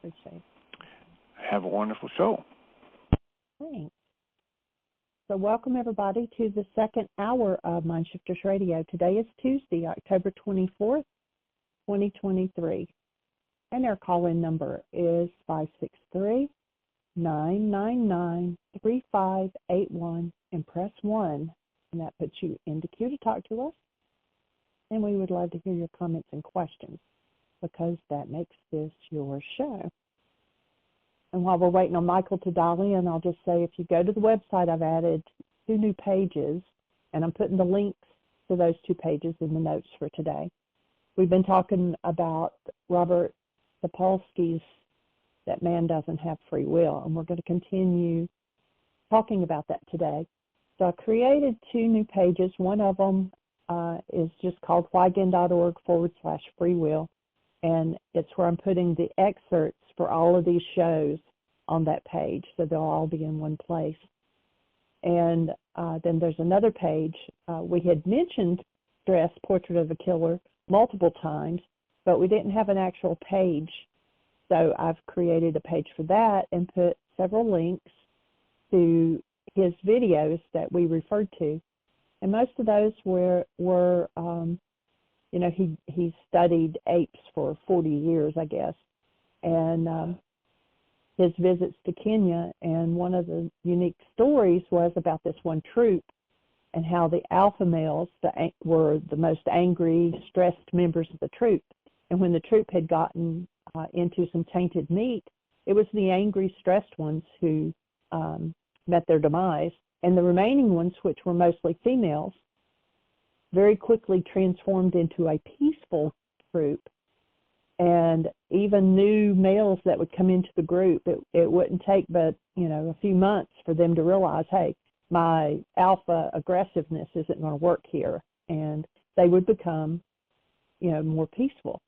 Appreciate it. Have a wonderful show. Thanks. So welcome, everybody, to the second hour of Mindshifters Radio. Today is Tuesday, October 24th, 2023. And our call-in number is 563-999-3581 and press 1. And that puts you into queue to talk to us. And we would love to hear your comments and questions because that makes this your show. And while we're waiting on Michael to dial in, I'll just say if you go to the website, I've added 2 new pages, and I'm putting the links to those 2 pages in the notes for today. We've been talking about Robert Sapolsky's That Man Doesn't Have Free Will, and we're going to continue talking about that today. So I created 2 new pages. One of them is just called whyagain.org/free will, and it's where I'm putting the excerpts for all of these shows on that page, so they'll all be in one place. And then there's another page. We had mentioned Stress, Portrait of a Killer multiple times, but we didn't have an actual page. So I've created a page for that and put several links to his videos that we referred to. And most of those were you know, he studied apes for 40 years, I guess. And his visits to Kenya, and one of the unique stories was about this one troop and how the alpha males were the most angry, stressed members of the troop. And when the troop had gotten into some tainted meat, it was the angry, stressed ones who met their demise. And the remaining ones, which were mostly females, very quickly transformed into a peaceful troop. And even new males that would come into the group, it wouldn't take but, you know, a few months for them to realize, hey, my alpha aggressiveness isn't going to work here. And they would become, you know, more peaceful.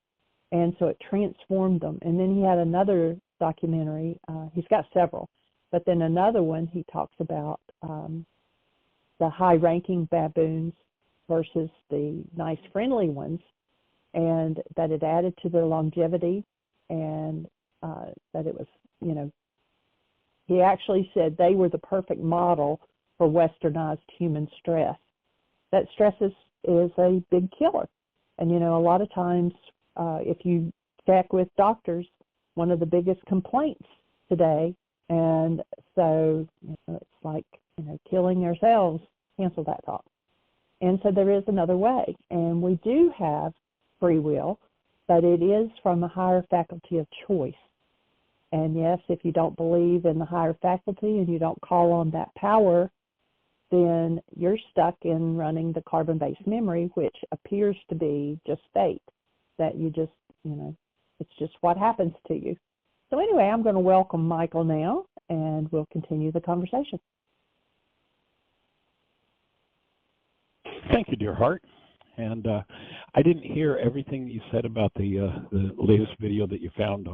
And so it transformed them. And then he had another documentary. He's got several. But then another one, he talks about the high-ranking baboons versus the nice, friendly ones, and that it added to their longevity, and that it was, you know, he actually said they were the perfect model for westernized human stress. That stress is a big killer. And, you know, a lot of times if you check with doctors, one of the biggest complaints today, and so, you know, it's like, you know, killing ourselves, cancel that thought. And so there is another way, and we do have free will, but it is from a higher faculty of choice. And yes, if you don't believe in the higher faculty and you don't call on that power, then you're stuck in running the carbon-based memory, which appears to be just fate, that you just, you know, it's just what happens to you. So anyway, I'm going to welcome Michael now, and we'll continue the conversation. Thank you, dear heart. And I didn't hear everything you said about the latest video that you found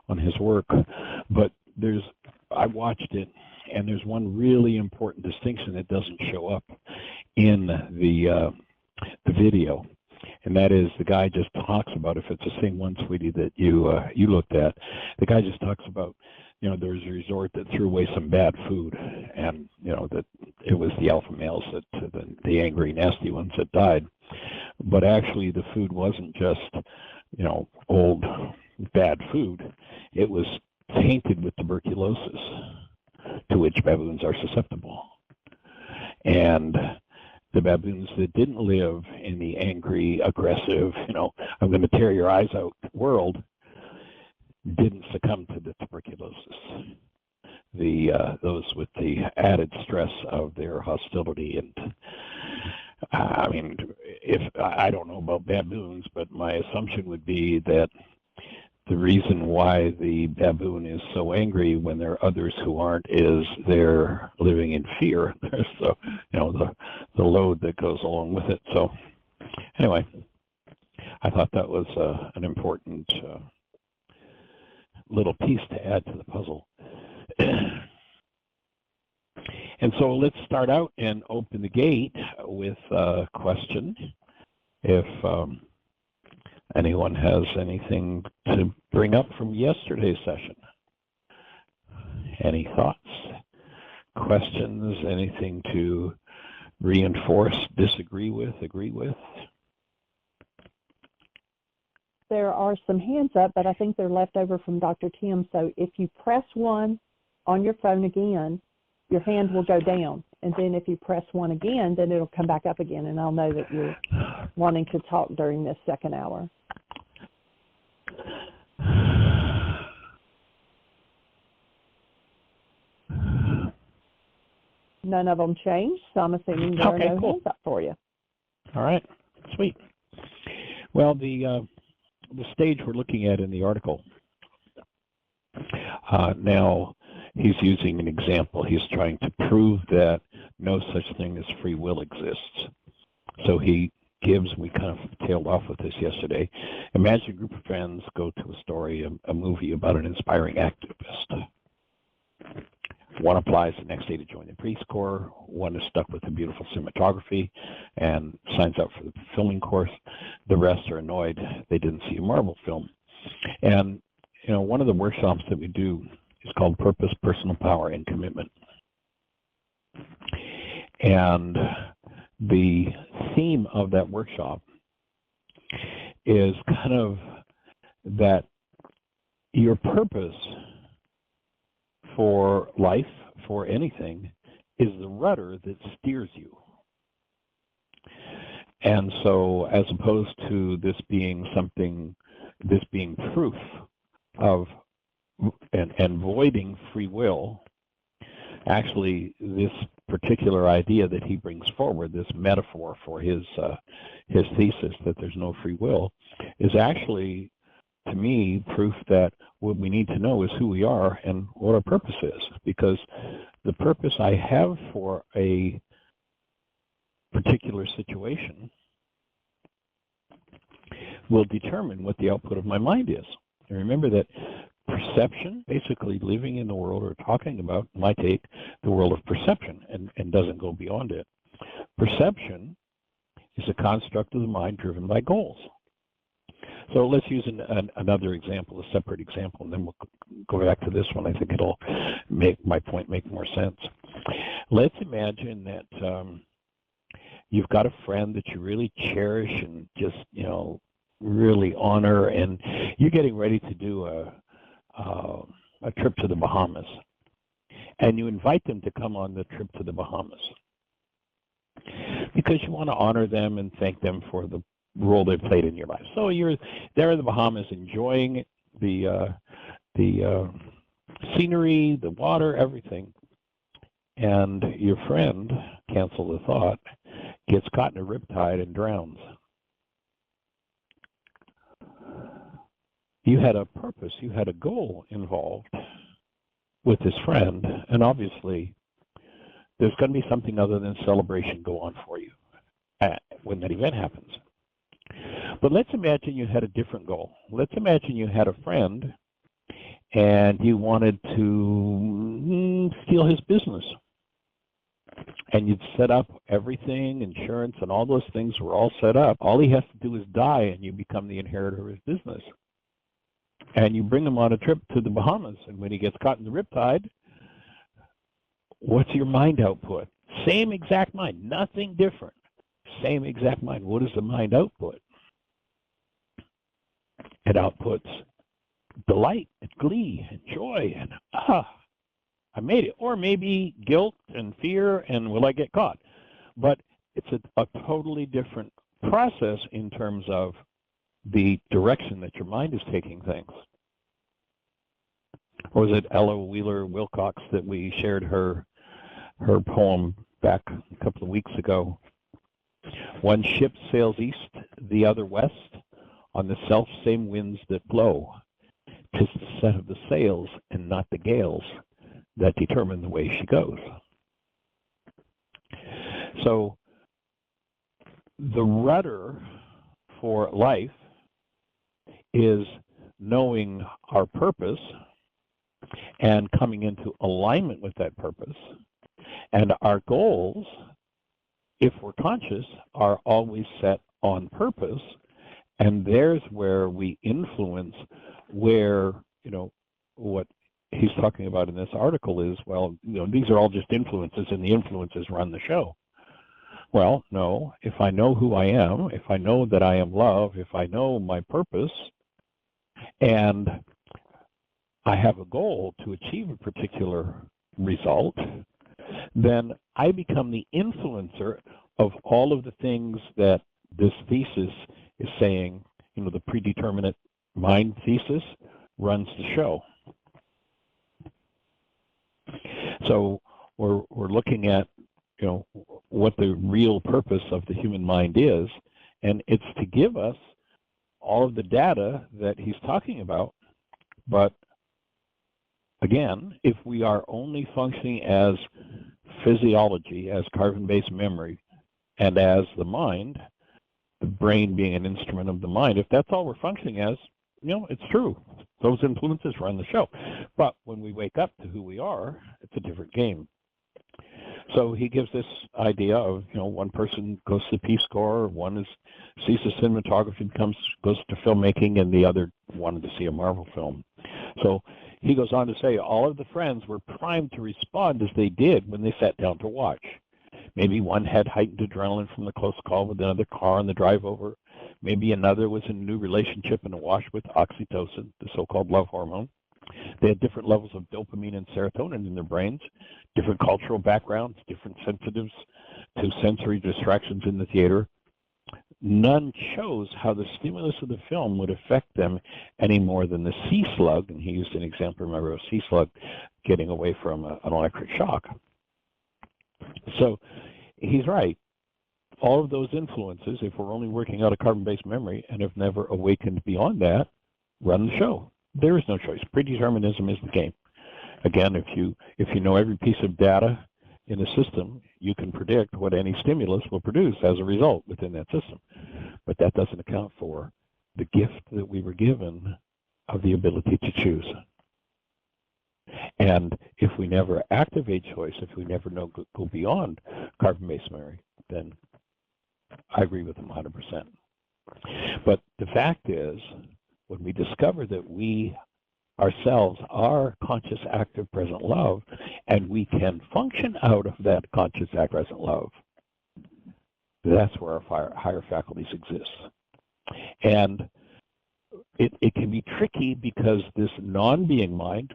on his work, but I watched it, and there's one really important distinction that doesn't show up in the video, and that is the guy just talks about, if it's the same one, sweetie, that you looked at, the guy just talks about, you know, there's a resort that threw away some bad food, and, you know, that it was the alpha males, the angry, nasty ones that died. But actually the food wasn't just, you know, old, bad food. It was tainted with tuberculosis, to which baboons are susceptible. And the baboons that didn't live in the angry, aggressive, you know, I'm going to tear your eyes out world, didn't succumb to the tuberculosis. Those with the added stress of their hostility, and I mean, I don't know about baboons, but my assumption would be that the reason why the baboon is so angry when there are others who aren't is they're living in fear. So, you know, the load that goes along with it. So anyway, I thought that was an important little piece to add to the puzzle. And so let's start out and open the gate with a question. If Anyone has anything to bring up from yesterday's session? Any thoughts, questions, anything to reinforce, disagree with, agree with? There are some hands up, but I think they're left over from Dr. Tim. So if you press 1 on your phone again, your hand will go down. And then if you press 1 again, then it'll come back up again, and I'll know that you're wanting to talk during this second hour. None of them changed, so I'm assuming there are no hands up for you. All right, sweet. Well, the stage we're looking at in the article, now he's using an example. He's trying to prove that no such thing as free will exists. So he gives, we kind of tailed off with this yesterday, imagine a group of friends go to a story, a movie about an inspiring activist. One applies the next day to join the Peace Corps. One is stuck with the beautiful cinematography and signs up for the filming course. The rest are annoyed they didn't see a Marvel film. And, you know, one of the workshops that we do is called Purpose, Personal Power, and Commitment. And the theme of that workshop is kind of that your purpose for life, for anything, is the rudder that steers you. And so as opposed to this being something, this being proof of and voiding free will, actually this particular idea that he brings forward, this metaphor for his thesis that there's no free will, is actually, to me, proof that what we need to know is who we are and what our purpose is. Because the purpose I have for a particular situation will determine what the output of my mind is. And remember that perception, basically living in the world or talking about, might take the world of perception and doesn't go beyond it. Perception is a construct of the mind driven by goals. So let's use another example, a separate example, and then we'll go back to this one. I think it'll make my point make more sense. Let's imagine that you've got a friend that you really cherish and just, you know, really honor, and you're getting ready to do a trip to the Bahamas, and you invite them to come on the trip to the Bahamas because you want to honor them and thank them for the role they've played in your life. So you're there in the Bahamas enjoying the scenery, the water, everything, and your friend, cancel the thought, gets caught in a riptide and drowns. You had a purpose, you had a goal involved with this friend, and obviously there's going to be something other than celebration go on for you when that event happens. But let's imagine you had a different goal. Let's imagine you had a friend and you wanted to steal his business. And you'd set up everything, insurance and all those things were all set up. All he has to do is die and you become the inheritor of his business. And you bring him on a trip to the Bahamas, and when he gets caught in the riptide, what's your mind output? Same exact mind, nothing different. Same exact mind. What is the mind output? It outputs delight and glee and joy and I made it. Or maybe guilt and fear and will I get caught? But it's a totally different process in terms of the direction that your mind is taking things. Or was it Ella Wheeler Wilcox that we shared her poem back a couple of weeks ago? One ship sails east, the other west, on the self-same winds that blow. 'Tis the set of the sails and not the gales that determine the way she goes. So the rudder for life is knowing our purpose and coming into alignment with that purpose. And our goals, if we're conscious, are always set on purpose And there's where we influence where, what he's talking about in this article is, well, these are all just influences, and the influences run the show. Well, no, if I know who I am, if I know that I am love, if I know my purpose, and I have a goal to achieve a particular result, then I become the influencer of all of the things that this thesis is saying, the predetermined mind thesis runs the show. So we're looking at, what the real purpose of the human mind is, and it's to give us all of the data that he's talking about. But again, if we are only functioning as physiology, as carbon-based memory, and as the mind, the brain being an instrument of the mind, if that's all we're functioning as, it's true. Those influences run the show. But when we wake up to who we are, it's a different game. So he gives this idea of, one person goes to the Peace Corps, one sees the cinematography, goes to filmmaking, and the other wanted to see a Marvel film. So he goes on to say all of the friends were primed to respond as they did when they sat down to watch. Maybe one had heightened adrenaline from the close call with another car on the drive over. Maybe another was in a new relationship and awash with oxytocin, the so-called love hormone. They had different levels of dopamine and serotonin in their brains, different cultural backgrounds, different sensitives to sensory distractions in the theater. None chose how the stimulus of the film would affect them any more than the sea slug, and he used an example, remember, of a sea slug getting away from an electric shock. So he's right. All of those influences, if we're only working out a carbon-based memory and have never awakened beyond that, run the show. There is no choice. Predeterminism is the game. Again, if you know every piece of data in a system, you can predict what any stimulus will produce as a result within that system. But that doesn't account for the gift that we were given of the ability to choose. And if we never activate choice, if we never go beyond carbon-based memory, then I agree with him 100%. But the fact is, when we discover that we ourselves are conscious, active, present love, and we can function out of that conscious, active, present love, that's where our higher faculties exist. And it can be tricky because this non-being mind,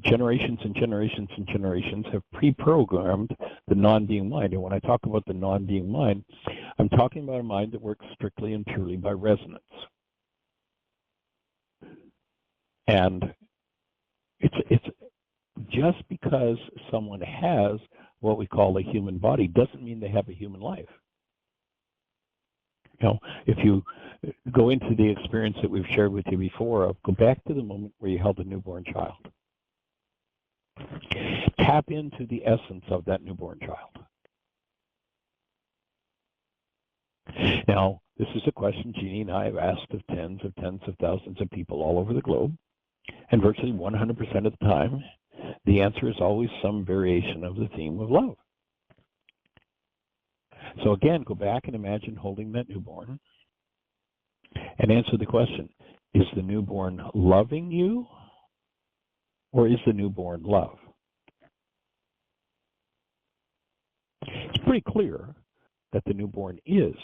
generations and generations and generations have pre-programmed the non-being mind. And when I talk about the non-being mind, I'm talking about a mind that works strictly and purely by resonance. And it's just because someone has what we call a human body doesn't mean they have a human life. If you go into the experience that we've shared with you before, go back to the moment where you held a newborn child. Tap into the essence of that newborn child. Now, this is a question Jeanie and I have asked of tens of thousands of people all over the globe, and virtually 100% of the time, the answer is always some variation of the theme of love. So again, go back and imagine holding that newborn and answer the question, is the newborn loving you or is the newborn love? It's pretty clear that the newborn is.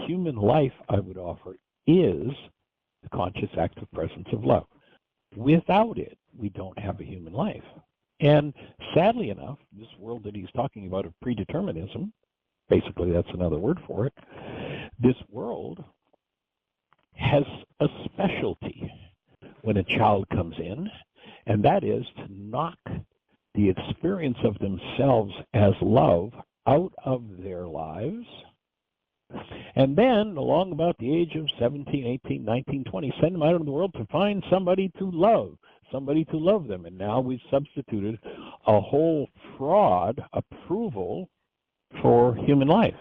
Human life, I would offer, is the conscious active presence of love. Without it, we don't have a human life. And sadly enough, this world that he's talking about of predeterminism, basically that's another word for it, this world has a specialty when a child comes in, and that is to knock the experience of themselves as love out of their lives, and then along about the age of 17, 18, 19, 20, send them out into the world to find somebody to love them. And now we've substituted a whole fraud approval for human life.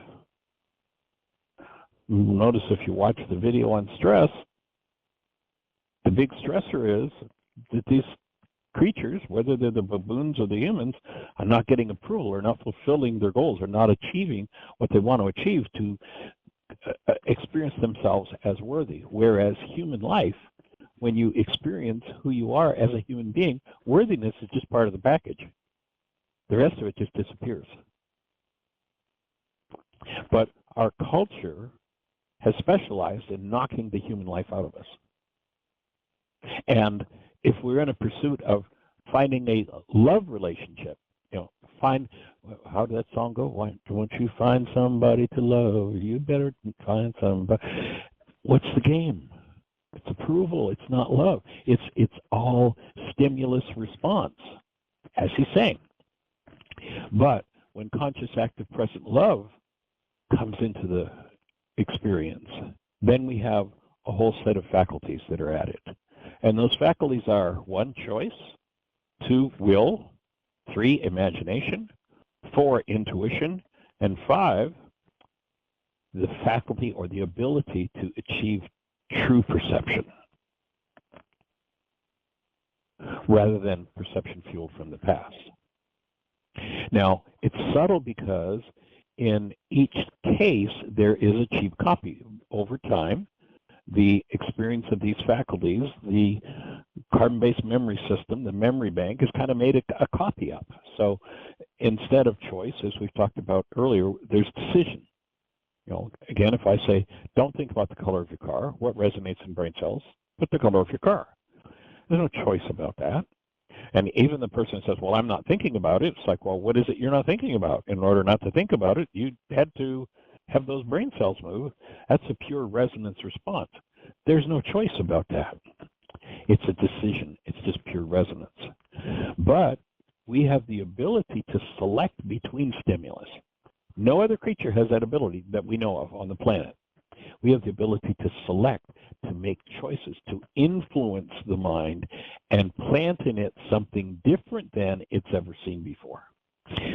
Notice if you watch the video on stress, the big stressor is that these creatures, whether they're the baboons or the humans, are not getting approval, are not fulfilling their goals, are not achieving what they want to achieve to experience themselves as worthy. Whereas human life, when you experience who you are as a human being, worthiness is just part of the package. The rest of it just disappears. But our culture has specialized in knocking the human life out of us. And if we're in a pursuit of finding a love relationship, how did that song go? Why don't you find somebody to love? You better find somebody. What's the game? It's approval. It's not love. It's all stimulus response, as he's saying. But when conscious, active, present love comes into the experience, then we have a whole set of faculties that are added. And those faculties are 1, choice, 2, will, 3, imagination, 4, intuition, and 5, the faculty or the ability to achieve true perception rather than perception fueled from the past. Now, it's subtle because in each case there is a cheap copy. Over time, the experience of these faculties, the carbon-based memory system, the memory bank, has kind of made a copy up. So instead of choice, as we've talked about earlier, there's decision. Again, if I say, don't think about the color of your car, what resonates in brain cells? Put the color of your car. There's no choice about that. And even the person says, well, I'm not thinking about it. It's like, well, what is it you're not thinking about? In order not to think about it, you had to have those brain cells move. That's a pure resonance response. There's no choice about that. It's a decision. It's just pure resonance. But we have the ability to select between stimulus. No other creature has that ability that we know of on the planet. We have the ability to select, to make choices, to influence the mind and plant in it something different than it's ever seen before.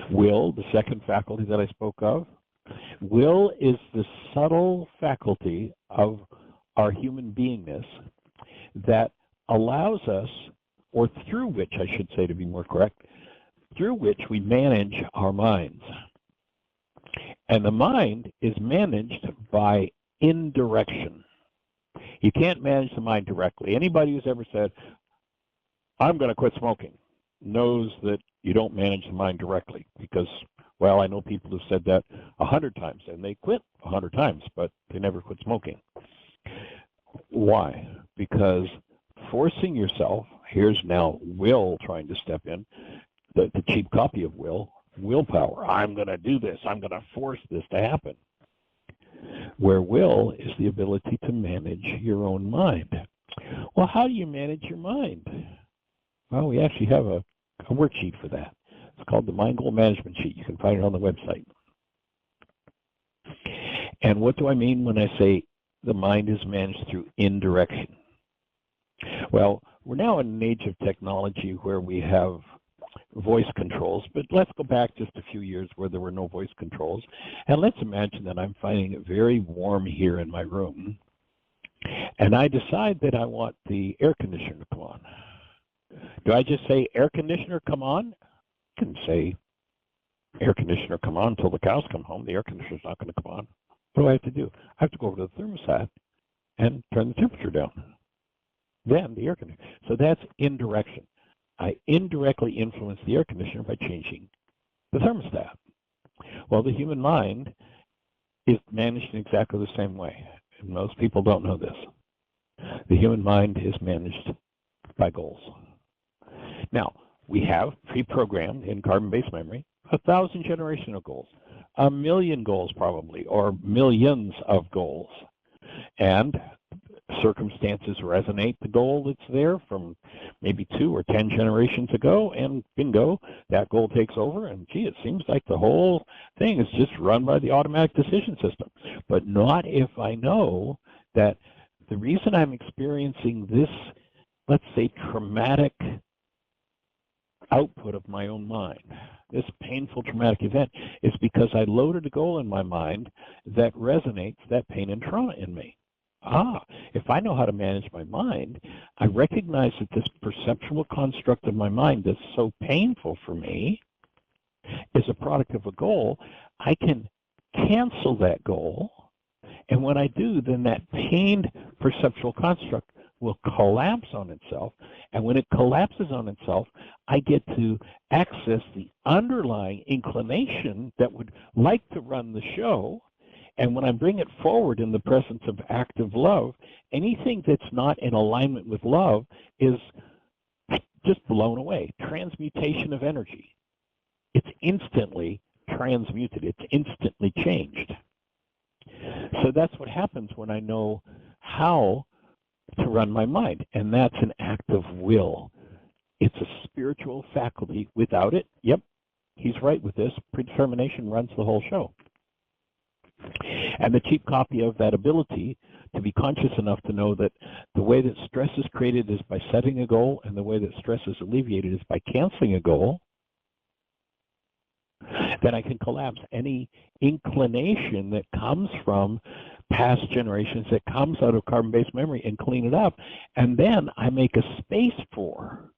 Will, the second faculty that I spoke of, will is the subtle faculty of our human beingness that allows us, or through which, I should say to be more correct, through which we manage our minds. And the mind is managed by indirection. You can't manage the mind directly. Anybody who's ever said, I'm going to quit smoking, knows that you don't manage the mind directly because, well, I know people who've said that 100 times and they quit 100 times, but they never quit smoking. Why? Because forcing yourself, here's now will trying to step in, the cheap copy of willpower. I'm going to do this. I'm going to force this to happen. Where will is the ability to manage your own mind. Well, how do you manage your mind? Well, we actually have a worksheet for that. It's called the Mind Goal Management Sheet. You can find it on the website. And what do I mean when I say the mind is managed through indirection? Well, we're now in an age of technology where we have voice controls, but let's go back just a few years where there were no voice controls. And let's imagine that I'm finding it very warm here in my room, and I decide that I want the air conditioner to come on. Do I just say, air conditioner, come on? I can say, air conditioner, come on until the cows come home. The air conditioner's not going to come on. What do I have to do? I have to go over to the thermostat and turn the temperature down. Then the air conditioner. So that's indirection. I indirectly influence the air conditioner by changing the thermostat. Well, the human mind is managed in exactly the same way. And most people don't know this. The human mind is managed by goals. Now, we have pre-programmed in carbon-based memory 1,000 generational goals, 1,000,000 goals probably, or millions of goals. And circumstances resonate the goal that's there from maybe 2 or 10 generations ago, and bingo, that goal takes over, and gee, it seems like the whole thing is just run by the automatic decision system. But not if I know that the reason I'm experiencing this, let's say, traumatic output of my own mind, this painful traumatic event, is because I loaded a goal in my mind that resonates that pain and trauma in me. If I know how to manage my mind, I recognize that this perceptual construct of my mind that's so painful for me is a product of a goal. I can cancel that goal And when I do, then that pained perceptual construct will collapse on itself. And when it collapses on itself, I get to access the underlying inclination that would like to run the show. And when I bring it forward in the presence of active love, anything that's not in alignment with love is just blown away. Transmutation of energy. It's instantly transmuted. It's instantly changed. So that's what happens when I know how to run my mind, and that's an act of will. It's a spiritual faculty. Without it, yep, he's right with this, predetermination runs the whole show. And the cheap copy of that ability to be conscious enough to know that the way that stress is created is by setting a goal, and the way that stress is alleviated is by canceling a goal, then I can collapse any inclination that comes from past generations, that comes out of carbon-based memory, and clean it up. And then I make a space for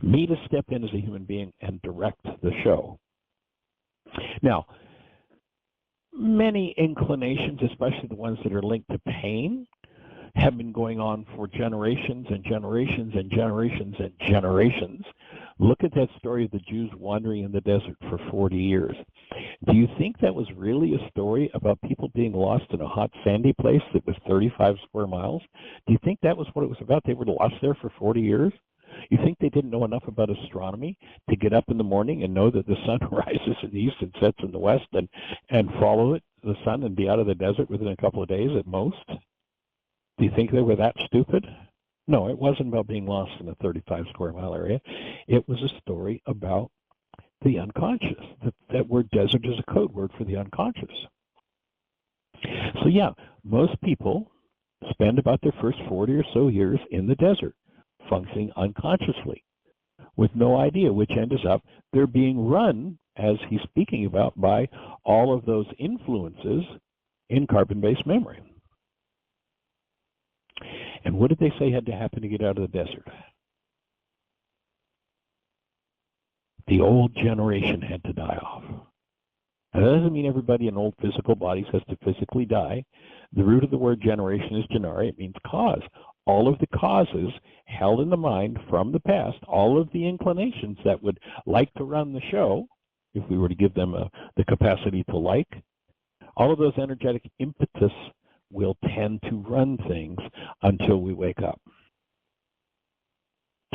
me to step in as a human being and direct the show. Now, many inclinations, especially the ones that are linked to pain, have been going on for generations and generations and generations and generations. Look at that story of the Jews wandering in the desert for 40 years. Do you think that was really a story about people being lost in a hot, sandy place that was 35 square miles? Do you think that was what it was about? They were lost there for 40 years? You think they didn't know enough about astronomy to get up in the morning and know that the sun rises in the east and sets in the west, and follow it, the sun, and be out of the desert within a couple of days at most? Do you think they were that stupid? No, it wasn't about being lost in a 35 square mile area. It was a story about the unconscious. That word desert is a code word for the unconscious. So yeah, most people spend about their first 40 or so years in the desert, functioning unconsciously, with no idea which end is up. They're being run, as he's speaking about, by all of those influences in carbon-based memory. And what did they say had to happen to get out of the desert? The old generation had to die off. Now, that doesn't mean everybody in old physical bodies has to physically die. The root of the word generation is genare. It means cause. All of the causes held in the mind from the past, all of the inclinations that would like to run the show, if we were to give them the capacity to like, all of those energetic impetus will tend to run things until we wake up.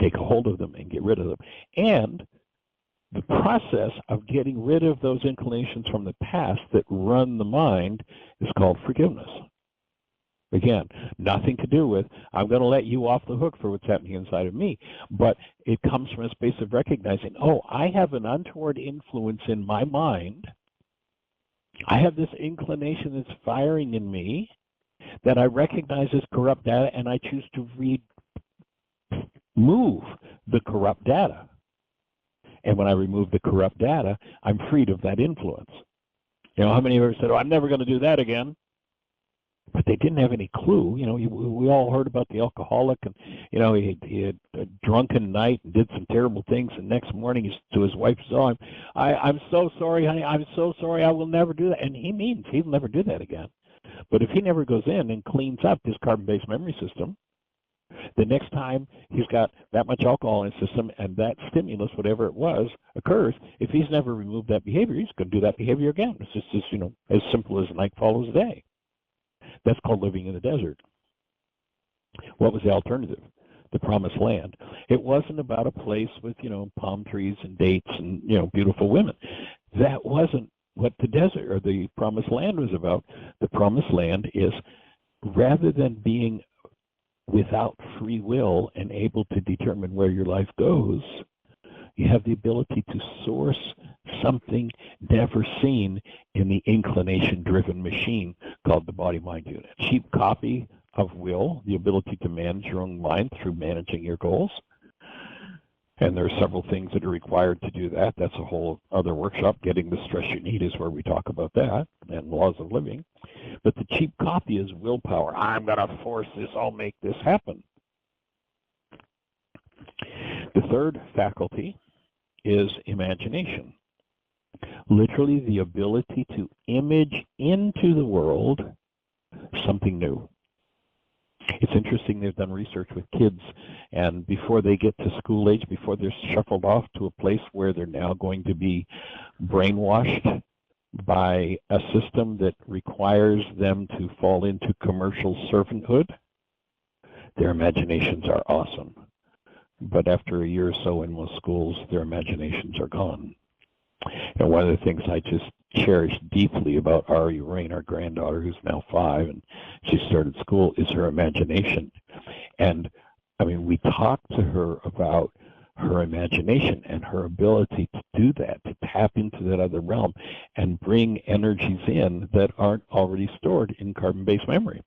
Take a hold of them and get rid of them. And the process of getting rid of those inclinations from the past that run the mind is called forgiveness. Again, nothing to do with, I'm going to let you off the hook for what's happening inside of me, but it comes from a space of recognizing, oh, I have an untoward influence in my mind. I have this inclination that's firing in me that I recognize as corrupt data, and I choose to remove the corrupt data. And when I remove the corrupt data, I'm freed of that influence. You know, how many of you said, oh, I'm never going to do that again? But they didn't have any clue. You know, we all heard about the alcoholic, and, you know, he had a drunken night and did some terrible things, and next morning he's to his wife, saw him, I'm so sorry, honey, I'm so sorry, I will never do that. And he means he'll never do that again. But if he never goes in and cleans up his carbon-based memory system, the next time he's got that much alcohol in his system and that stimulus, whatever it was, occurs, if he's never removed that behavior, he's going to do that behavior again. It's just, you know, as simple as night follows day. That's called living in the desert. What was the alternative? The promised land. It wasn't about a place with, you know, palm trees and dates and, you know, beautiful women. That wasn't what the desert or the promised land was about. The promised land is, rather than being without free will and able to determine where your life goes, you have the ability to source something never seen in the inclination-driven machine called the body-mind unit. Cheap copy of will, the ability to manage your own mind through managing your goals. And there are several things that are required to do that. That's a whole other workshop. Getting the stress you need is where we talk about that, and laws of living. But the cheap copy is willpower. I'm going to force this. I'll make this happen. The third faculty is imagination. Literally the ability to image into the world something new. It's interesting, they've done research with kids, and before they get to school age, before they're shuffled off to a place where they're now going to be brainwashed by a system that requires them to fall into commercial servanthood, their imaginations are awesome. But after a year or so in most schools, their imaginations are gone. And one of the things I just cherish deeply about Ari Rain, our granddaughter, who's now 5, and she started school, is her imagination. And I mean, we talked to her about her imagination and her ability to do that, to tap into that other realm and bring energies in that aren't already stored in carbon-based memory.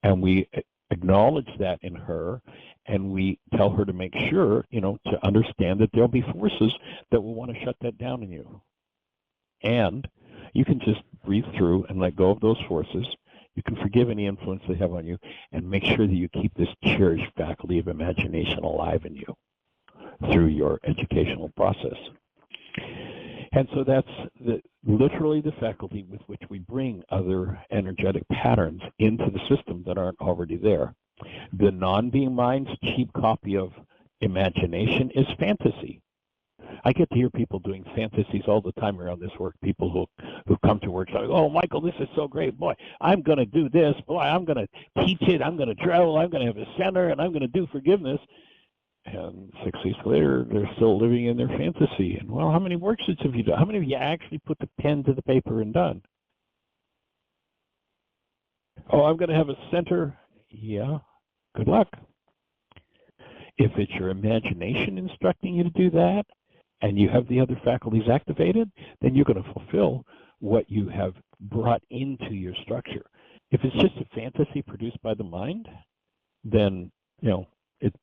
And we acknowledge that in her, and we tell her to make sure, to understand that there'll be forces that will want to shut that down in you. And you can just breathe through and let go of those forces. You can forgive any influence they have on you and make sure that you keep this cherished faculty of imagination alive in you through your educational process. And so that's literally the faculty with which we bring other energetic patterns into the system that aren't already there. The non-being mind's cheap copy of imagination is fantasy. I get to hear people doing fantasies all the time around this work, people who come to work saying, oh, Michael, this is so great. Boy, I'm going to do this. Boy, I'm going to teach it. I'm going to travel. I'm going to have a center, and I'm going to do forgiveness. And 6 weeks later, they're still living in their fantasy. And, well, how many worksheets have you done? How many of you actually put the pen to the paper and done? Oh, I'm going to have a center. Yeah, good luck. If it's your imagination instructing you to do that, and you have the other faculties activated, then you're going to fulfill what you have brought into your structure. If it's just a fantasy produced by the mind, then, it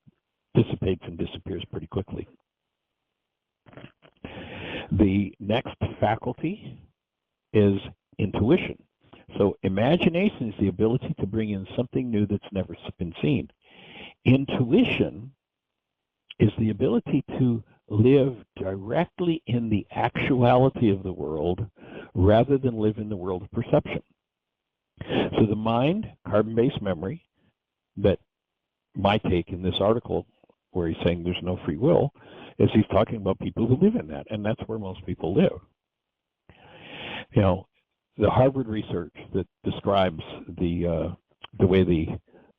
dissipates and disappears pretty quickly. The next faculty is intuition. So imagination is the ability to bring in something new that's never been seen. Intuition is the ability to live directly in the actuality of the world rather than live in the world of perception. So the mind, carbon-based memory, that my take in this article where he's saying there's no free will, is he's talking about people who live in that, and that's where most people live. The Harvard research that describes the way the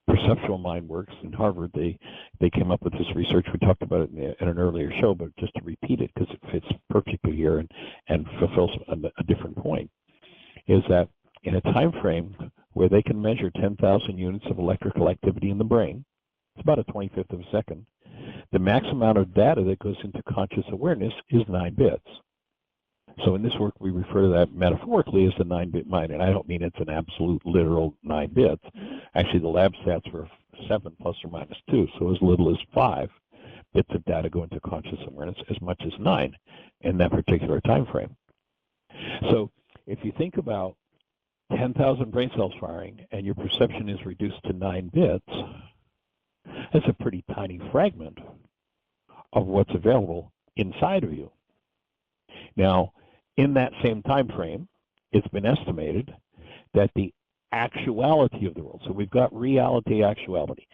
perceptual mind works in Harvard, they came up with this research. We talked about it in an earlier show, but just to repeat it because it fits perfectly here and fulfills a different point, is that in a time frame where they can measure 10,000 units of electrical activity in the brain, it's about a 25th of a second, the max amount of data that goes into conscious awareness is 9 bits. So in this work, we refer to that metaphorically as the 9-bit mind, and I don't mean it's an absolute literal 9 bits. Actually, the lab stats were 7 plus or minus 2, so as little as 5 bits of data go into conscious awareness, as much as 9 in that particular time frame. So if you think about 10,000 brain cells firing and your perception is reduced to 9 bits, that's a pretty tiny fragment of what's available inside of you. Now, in that same time frame, it's been estimated that the actuality of the world, so we've got reality, actuality.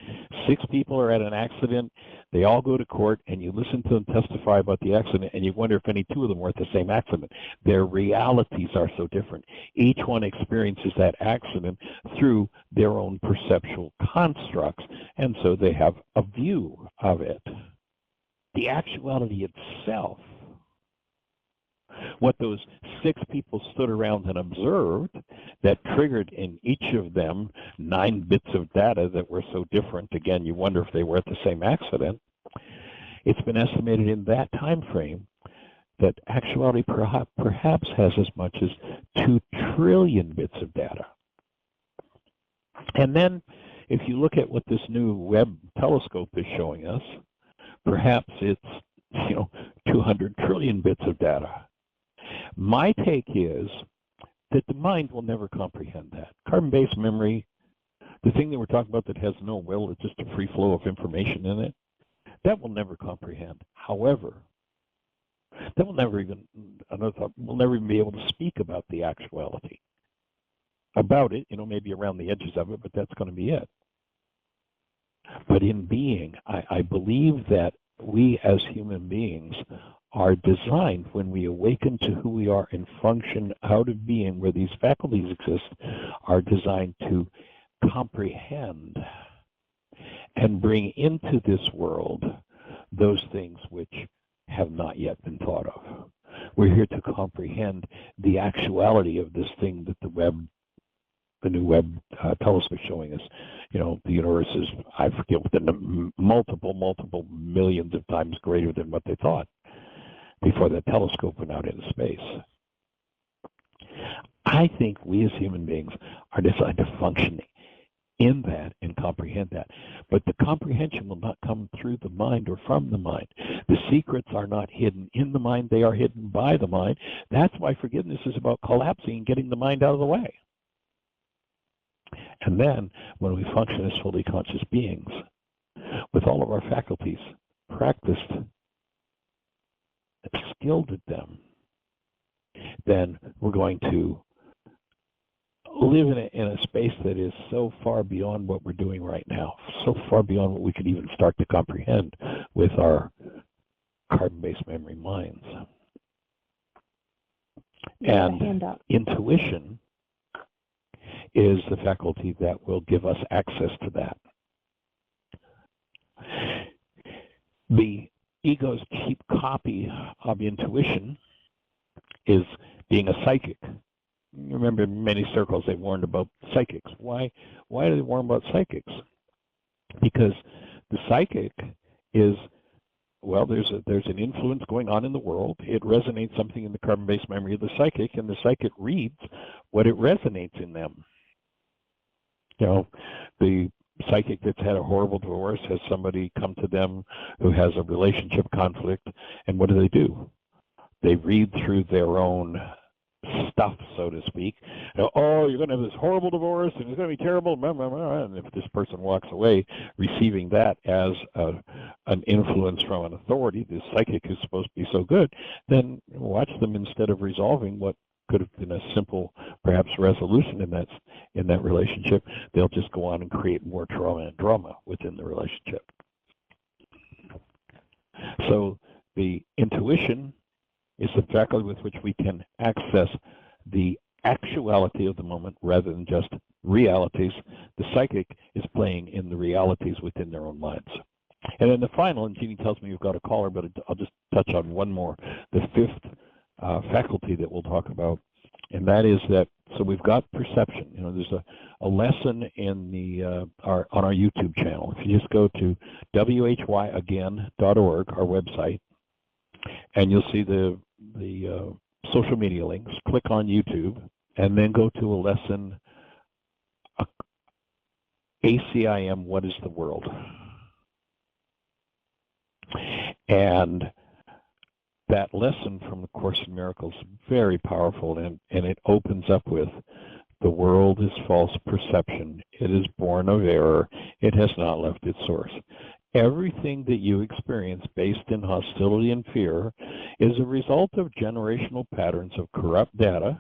6 people are at an accident, they all go to court, and you listen to them testify about the accident, and you wonder if any 2 of them were at the same accident. Their realities are so different. Each one experiences that accident through their own perceptual constructs, and so they have a view of it. The actuality itself, what those 6 people stood around and observed that triggered in each of them 9 bits of data that were so different, again, you wonder if they were at the same accident, it's been estimated in that time frame that actuality perhaps has as much as 2 trillion bits of data. And then if you look at what this new Webb telescope is showing us, perhaps it's 200 trillion bits of data. My take is that the mind will never comprehend that. Carbon-based memory, the thing that we're talking about that has no will, it's just a free flow of information in it, that will never comprehend. However, that will never even, another thought, we'll never even be able to speak about the actuality. about it, maybe around the edges of it, but that's going to be it. But in being, I believe that we as human beings are designed, when we awaken to who we are and function out of being where these faculties exist, are designed to comprehend and bring into this world those things which have not yet been thought of. We're here to comprehend the actuality of this thing that the new Webb telescope is showing us. The universe is, I forget, multiple millions of times greater than what they thought before that telescope went out into space. I think we as human beings are designed to function in that and comprehend that. But the comprehension will not come through the mind or from the mind. The secrets are not hidden in the mind, they are hidden by the mind. That's why forgiveness is about collapsing and getting the mind out of the way. And then, when we function as fully conscious beings, with all of our faculties practiced, skilled at them, then we're going to live in a space that is so far beyond what we're doing right now, so far beyond what we could even start to comprehend with our carbon-based memory minds. And intuition is the faculty that will give us access to that. The ego's cheap copy of intuition is being a psychic. Remember, in many circles they warned about psychics. Why do they warn about psychics? Because the psychic is, well, there's an influence going on in the world. It resonates something in the carbon-based memory of the psychic, and the psychic reads what it resonates in them. The psychic that's had a horrible divorce has somebody come to them who has a relationship conflict, and what do? They read through their own stuff, so to speak. Oh, you're going to have this horrible divorce, and it's going to be terrible, blah, blah, blah. And if this person walks away receiving that as an influence from an authority, this psychic is supposed to be so good, then watch them, instead of resolving what could have been a simple, perhaps, resolution in that relationship, they'll just go on and create more trauma and drama within the relationship. So the intuition is the faculty with which we can access the actuality of the moment rather than just realities. The psychic is playing in the realities within their own minds. And then the final, and Jeanie tells me you've got a caller, but I'll just touch on one more, the fifth faculty that we'll talk about, and that is that, so we've got perception. There's a lesson in on our YouTube channel. If you just go to whyagain.org, our website, and you'll see the social media links. Click on YouTube, and then go to a lesson, ACIM, What is the World? And that lesson from the Course in Miracles is very powerful, and it opens up with, the world is false perception. It is born of error. It has not left its source. Everything that you experience based in hostility and fear is a result of generational patterns of corrupt data,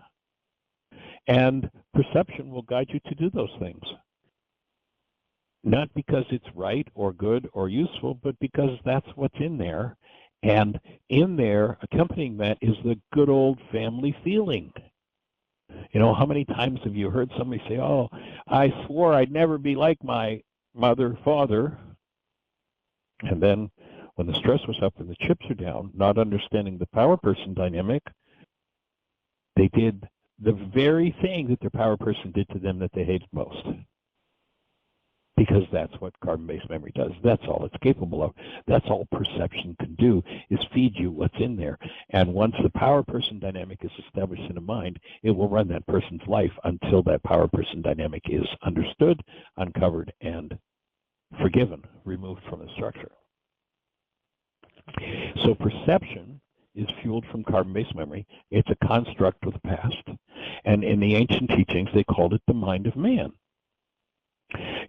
and perception will guide you to do those things. Not because it's right or good or useful, but because that's what's in there. And in there, accompanying that, is the good old family feeling. How many times have you heard somebody say, oh, I swore I'd never be like my mother, father. And then when the stress was up and the chips are down, not understanding the power person dynamic, they did the very thing that their power person did to them that they hated most. Because that's what carbon-based memory does. That's all it's capable of. That's all perception can do, is feed you what's in there. And once the power person dynamic is established in a mind, it will run that person's life until that power person dynamic is understood, uncovered, and forgiven, removed from the structure. So perception is fueled from carbon-based memory. It's a construct of the past. And in the ancient teachings, they called it the mind of man.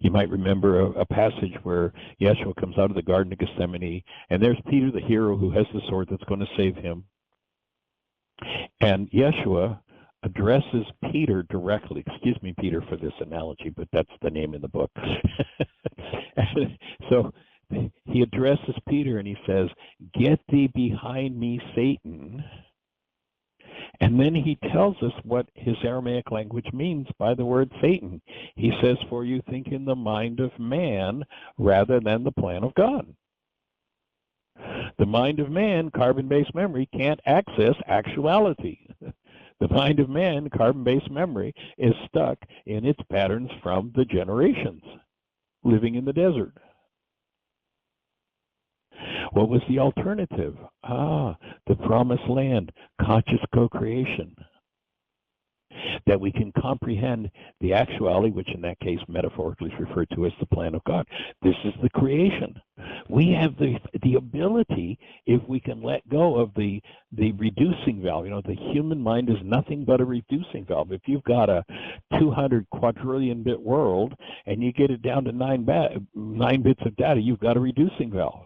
You might remember a passage where Yeshua comes out of the Garden of Gethsemane, and there's Peter, the hero, who has the sword that's going to save him. And Yeshua addresses Peter directly. Excuse me, Peter, for this analogy, but that's the name in the book. So he addresses Peter and he says, "Get thee behind me, Satan." And then he tells us what his Aramaic language means by the word Satan. He says, "For you think in the mind of man rather than the plan of God." The mind of man, carbon-based memory, can't access actuality. The mind of man, carbon-based memory, is stuck in its patterns from the generations, living in the desert. What was the alternative? The promised land, conscious co-creation. That we can comprehend the actuality, which in that case metaphorically is referred to as the plan of God. This is the creation. We have the ability, if we can let go of the reducing valve. You know, the human mind is nothing but a reducing valve. If you've got a 200 quadrillion bit world and you get it down to 9 bits of data, you've got a reducing valve.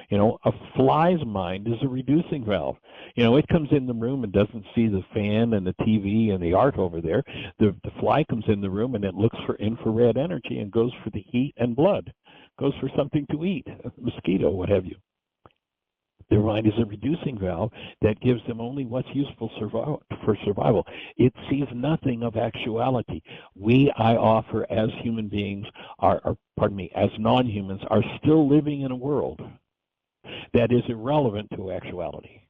You know, a fly's mind is a reducing valve. You know, it comes in the room and doesn't see the fan and the TV and the art over there. The fly comes in the room and it looks for infrared energy and goes for the heat and blood, goes for something to eat, a mosquito, what have you. Their mind is a reducing valve that gives them only what's useful for survival. It sees nothing of actuality. I offer, as human beings, as non-humans, are still living in a world that is irrelevant to actuality.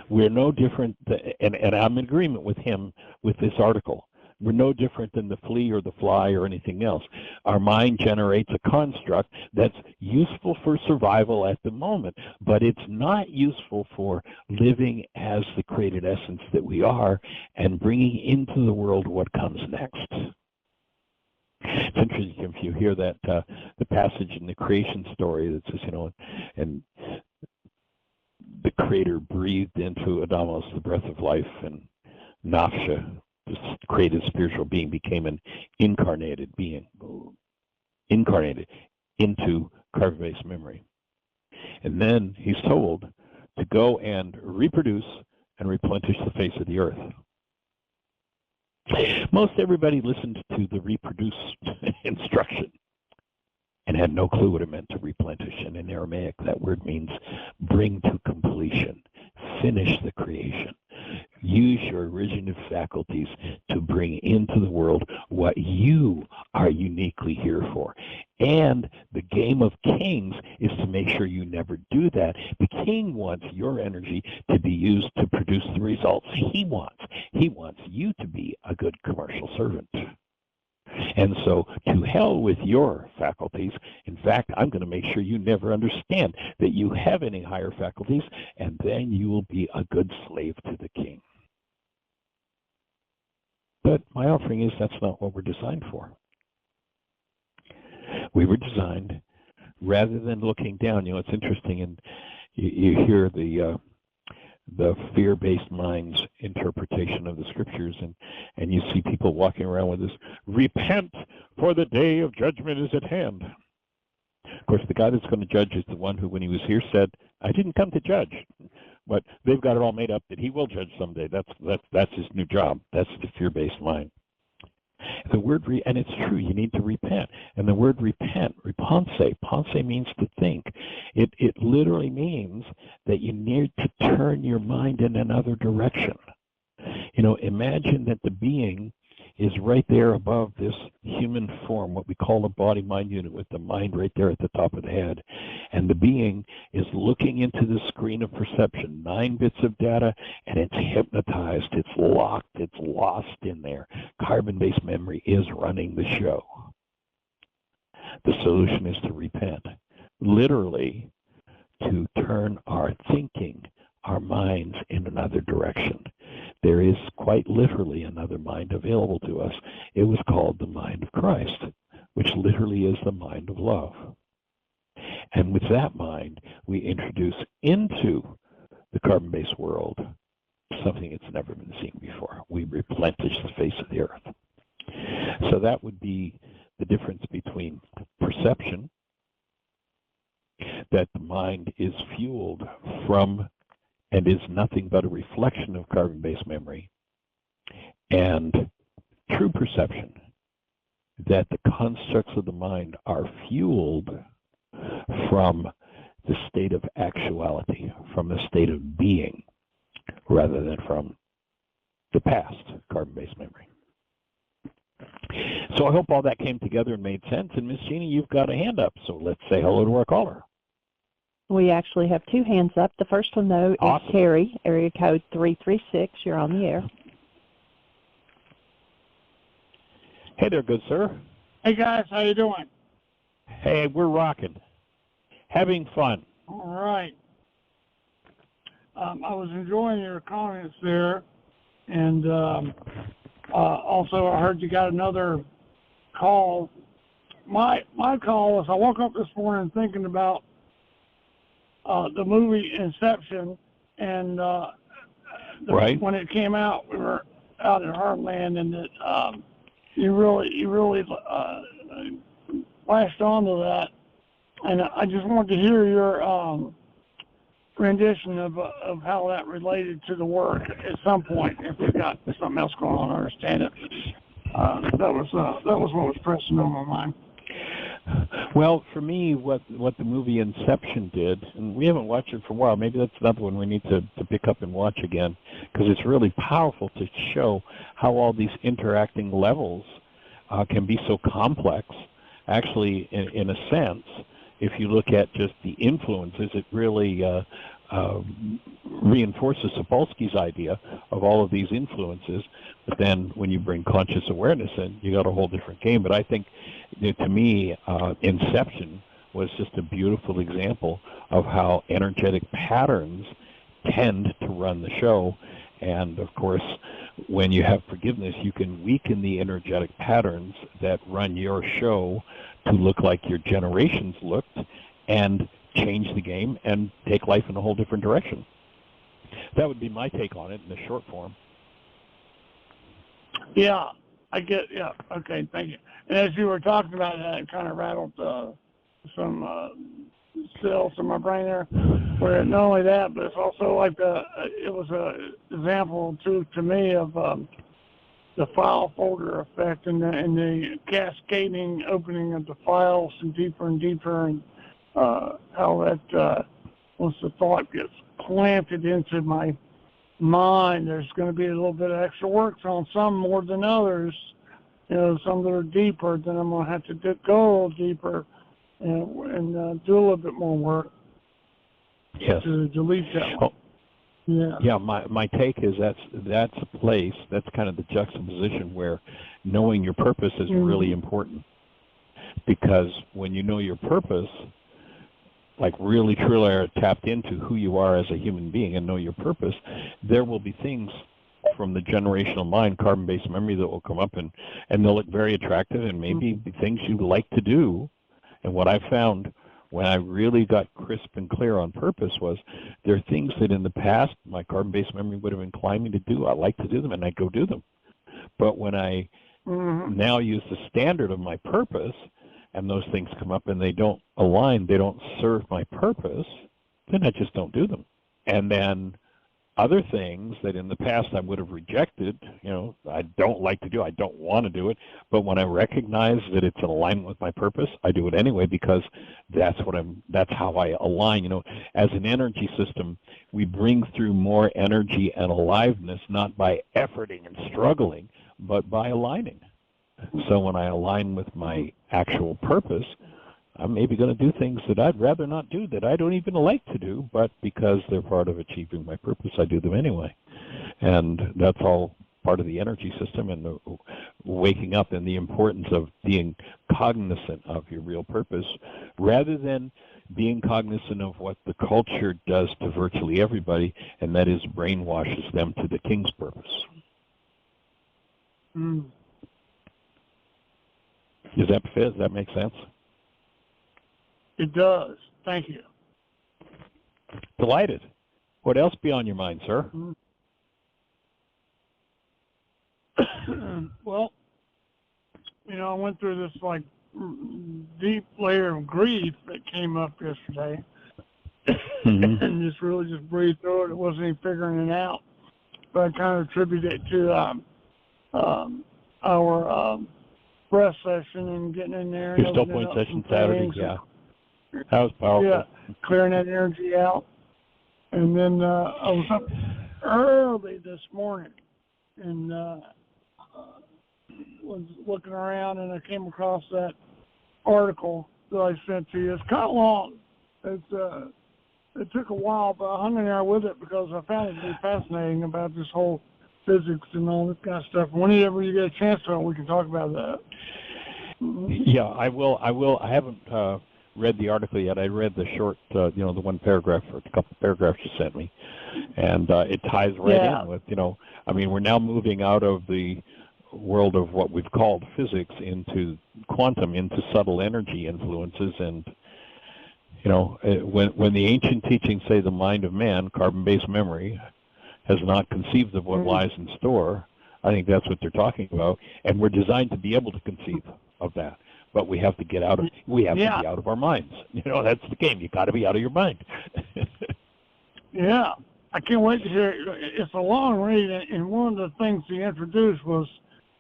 We're no different, and I'm in agreement with him with this article. We're no different than the flea or the fly or anything else. Our mind generates a construct that's useful for survival at the moment, but it's not useful for living as the created essence that we are and bringing into the world what comes next. It's interesting if you hear that the passage in the creation story that says, you know, and the Creator breathed into Adamos the breath of life, and Nafsha, this created spiritual being, became an incarnated being, incarnated into carbon-based memory. And then he's told to go and reproduce and replenish the face of the earth. Most everybody listened to the reproduce instruction and had no clue what it meant to replenish. And in Aramaic, that word means bring to completion, finish the creation. Use your originative faculties to bring into the world what you are uniquely here for. And the game of kings is to make sure you never do that. The king wants your energy to be used to produce the results he wants. He wants you to be a good commercial servant. And so, to hell with your faculties. In fact, I'm going to make sure you never understand that you have any higher faculties, and then you will be a good slave to the king. But my offering is that's not what we're designed for. We were designed, rather than looking down, you know, it's interesting, and you hear the fear-based mind's interpretation of the scriptures, and you see people walking around with this, repent, for the day of judgment is at hand. Of course, the guy that's going to judge is the one who, when he was here, said, I didn't come to judge. But they've got it all made up that he will judge someday. That's his new job. That's the fear-based mind. The word, and it's true, you need to repent. And the word repent, pense means to think. It literally means that you need to turn your mind in another direction. You know, imagine that the being is right there above this human form, what we call a body-mind unit, with the mind right there at the top of the head. And the being is looking into the screen of perception, 9 bits of data, and it's hypnotized, it's locked, it's lost in there. Carbon-based memory is running the show. The solution is to repent, literally to turn our thinking, our minds in another direction. There is quite literally another mind available to us. It was called the mind of Christ, which literally is the mind of love. And with that mind, we introduce into the carbon-based world something that's never been seen before. We replenish the face of the earth. So that would be the difference between perception, that the mind is fueled from and is nothing but a reflection of carbon-based memory, And true perception, that the constructs of the mind are fueled from the state of actuality, from the state of being, rather than from the past, carbon-based memory. So I hope all that came together and made sense. And Miss Jeanie, you've got a hand up, so let's say hello to our caller. We actually have two hands up. The first one, though, Awesome. is Terry, area code 336. You're on the air. Hey there, good sir. Hey guys, how you doing? Hey, we're rocking. Having fun. All right. I was enjoying your comments there, and also I heard you got another call. My call was I woke up this morning thinking about the movie Inception, and Right. when it came out, we were out in Heartland, and it, you really flashed onto that, and I just wanted to hear your rendition of how that related to the work at some point. If you've got something else going on, I understand it. That was what was pressing on my mind. Well, for me, what the movie Inception did, and we haven't watched it for a while, maybe that's another one we need to pick up and watch again, because it's really powerful to show how all these interacting levels can be so complex. Actually, in a sense, if you look at just the influences, it really reinforces Sapolsky's idea of all of these influences. But then when you bring conscious awareness in, you got a whole different game. But I think, to me, Inception was just a beautiful example of how energetic patterns tend to run the show. And, of course, when you have forgiveness, you can weaken the energetic patterns that run your show to look like your generations looked and change the game and take life in a whole different direction. That would be my take on it in the short form. Yeah, I get. Yeah, okay, thank you. And as you were talking about that, it kind of rattled some cells in my brain there. Where not only that, but it's also like it was an example to me of the file folder effect and the cascading opening of the files and deeper, and how that once the thought gets planted into my mind, there's going to be a little bit of extra work on some more than others. You know, some that are deeper, then I'm going to have to go a little deeper and do a little bit more work. Yes. To delete that. Oh. Yeah. Yeah, my take is that's a place, that's kind of the juxtaposition where knowing your purpose is really important. Because when you know your purpose, like really truly are tapped into who you are as a human being and know your purpose, there will be things from the generational mind, carbon-based memory, that will come up and they'll look very attractive and maybe be things you like to do. And what I found when I really got crisp and clear on purpose was there are things that in the past my carbon-based memory would have inclined me to do. I like to do them, and I go do them. But when I now use the standard of my purpose, and those things come up and they don't align, they don't serve my purpose, then I just don't do them. And then other things that in the past I would have rejected, you know, I don't like to do, I don't want to do it, but when I recognize that it's in alignment with my purpose, I do it anyway because that's how I align. You know, as an energy system, we bring through more energy and aliveness, not by efforting and struggling, but by aligning. So when I align with my actual purpose, I'm maybe going to do things that I'd rather not do, that I don't even like to do, but because they're part of achieving my purpose, I do them anyway. And that's all part of the energy system and the waking up and the importance of being cognizant of your real purpose rather than being cognizant of what the culture does to virtually everybody, and that is brainwashes them to the king's purpose. Does that fit? Does that make sense? It does. Thank you. Delighted. What else be on your mind, sir? Well, you know, I went through this like deep layer of grief that came up yesterday, and just really breathed through it. It wasn't even figuring it out, but I kind of attribute it to our breath session and getting in there. Your still point session Saturday, yeah. That was powerful. Yeah, clearing that energy out. And then I was up early this morning and was looking around, and I came across that article that I sent to you. It's kind of long. It took a while, but I hung in there with it because I found it to be fascinating about this whole physics and all this kind of stuff. Whenever you get a chance to, we can talk about that. Yeah, I will. I haven't read the article yet. I read the short, the one paragraph or a couple paragraphs you sent me, and it ties right in with, we're now moving out of the world of what we've called physics into quantum, into subtle energy influences. And when the ancient teachings say the mind of man, carbon-based memory, has not conceived of what lies in store, I think that's what they're talking about. And we're designed to be able to conceive of that, but we have to get out of to be out of our minds. That's the game. You got to be out of your mind. Yeah, I can't wait to hear it. It's a long read, and one of the things he introduced was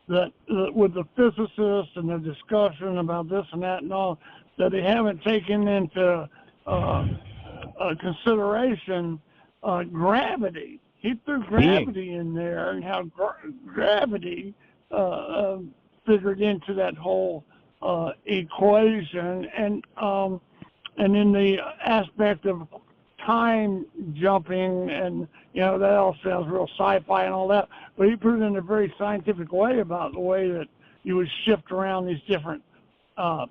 that with the physicists and the discussion about this and that and all, that they haven't taken into consideration gravity. He threw gravity in there, and how gravity figured into that whole equation, and in the aspect of time jumping, and that all sounds real sci-fi and all that, but he put it in a very scientific way about the way that you would shift around these different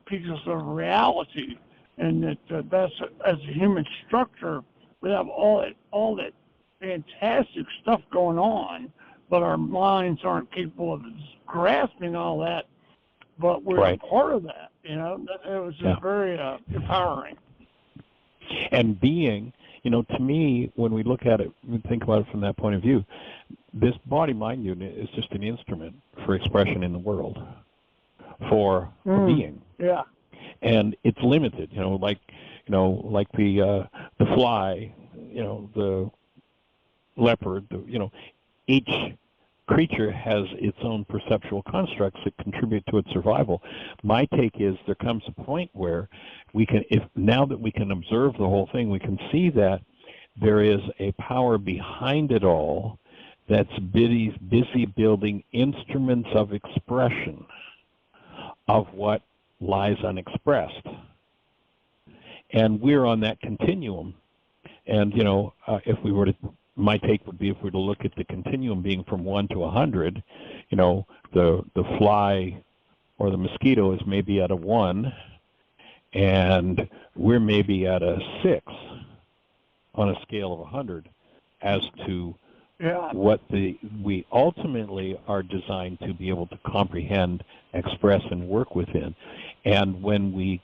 pieces of reality, and that's as a human structure, we have all that fantastic stuff going on, but our minds aren't capable of grasping all that, but we're a part of that. It was just very empowering. And being, to me, when we look at it, we think about it from that point of view, this body-mind unit is just an instrument for expression in the world, for being. Yeah. And it's limited, like the fly, the leopard, each creature has its own perceptual constructs that contribute to its survival. My take is there comes a point where now that we can observe the whole thing, we can see that there is a power behind it all that's busy building instruments of expression of what lies unexpressed. And we're on that continuum. And, my take would be, if we were to look at the continuum being from 1 to 100, the fly or the mosquito is maybe at a 1, and we're maybe at a 6 on a scale of 100 as to what we ultimately are designed to be able to comprehend, express, and work within. And when we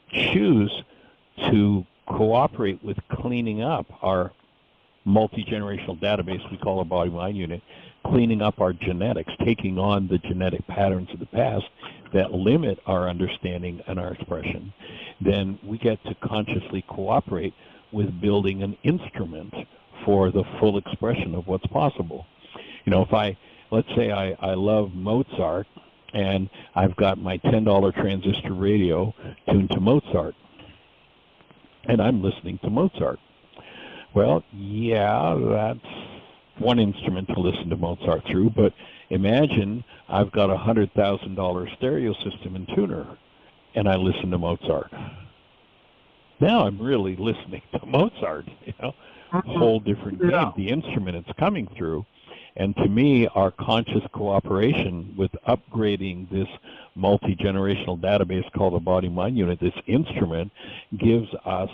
choose to cooperate with cleaning up our multi-generational database we call a body-mind unit, cleaning up our genetics, taking on the genetic patterns of the past that limit our understanding and our expression, then we get to consciously cooperate with building an instrument for the full expression of what's possible. Let's say I love Mozart, and I've got my $10 transistor radio tuned to Mozart, and I'm listening to Mozart. Well, yeah, that's one instrument to listen to Mozart through, but imagine I've got a $100,000 stereo system and tuner, and I listen to Mozart. Now I'm really listening to Mozart, a whole different game, the instrument it's coming through. And to me, our conscious cooperation with upgrading this multi-generational database called the body-mind unit, this instrument, gives us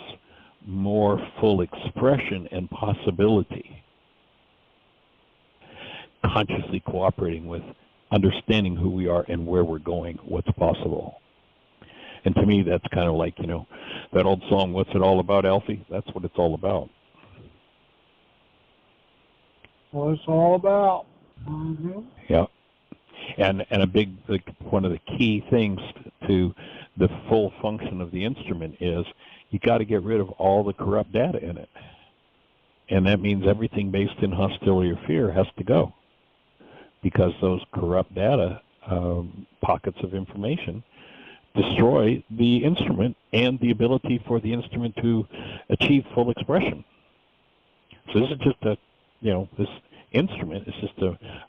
more full expression and possibility. Consciously cooperating with understanding who we are and where we're going, what's possible. And to me, that's kind of like, that old song, "What's It All About, Alfie?" That's what it's all about. What it's all about. Mm-hmm. Yeah. And one of the key things to the full function of the instrument is you got to get rid of all the corrupt data in it. And that means everything based in hostility or fear has to go. because those corrupt data pockets of information destroy the instrument and the ability for the instrument to achieve full expression. So this is just this instrument is just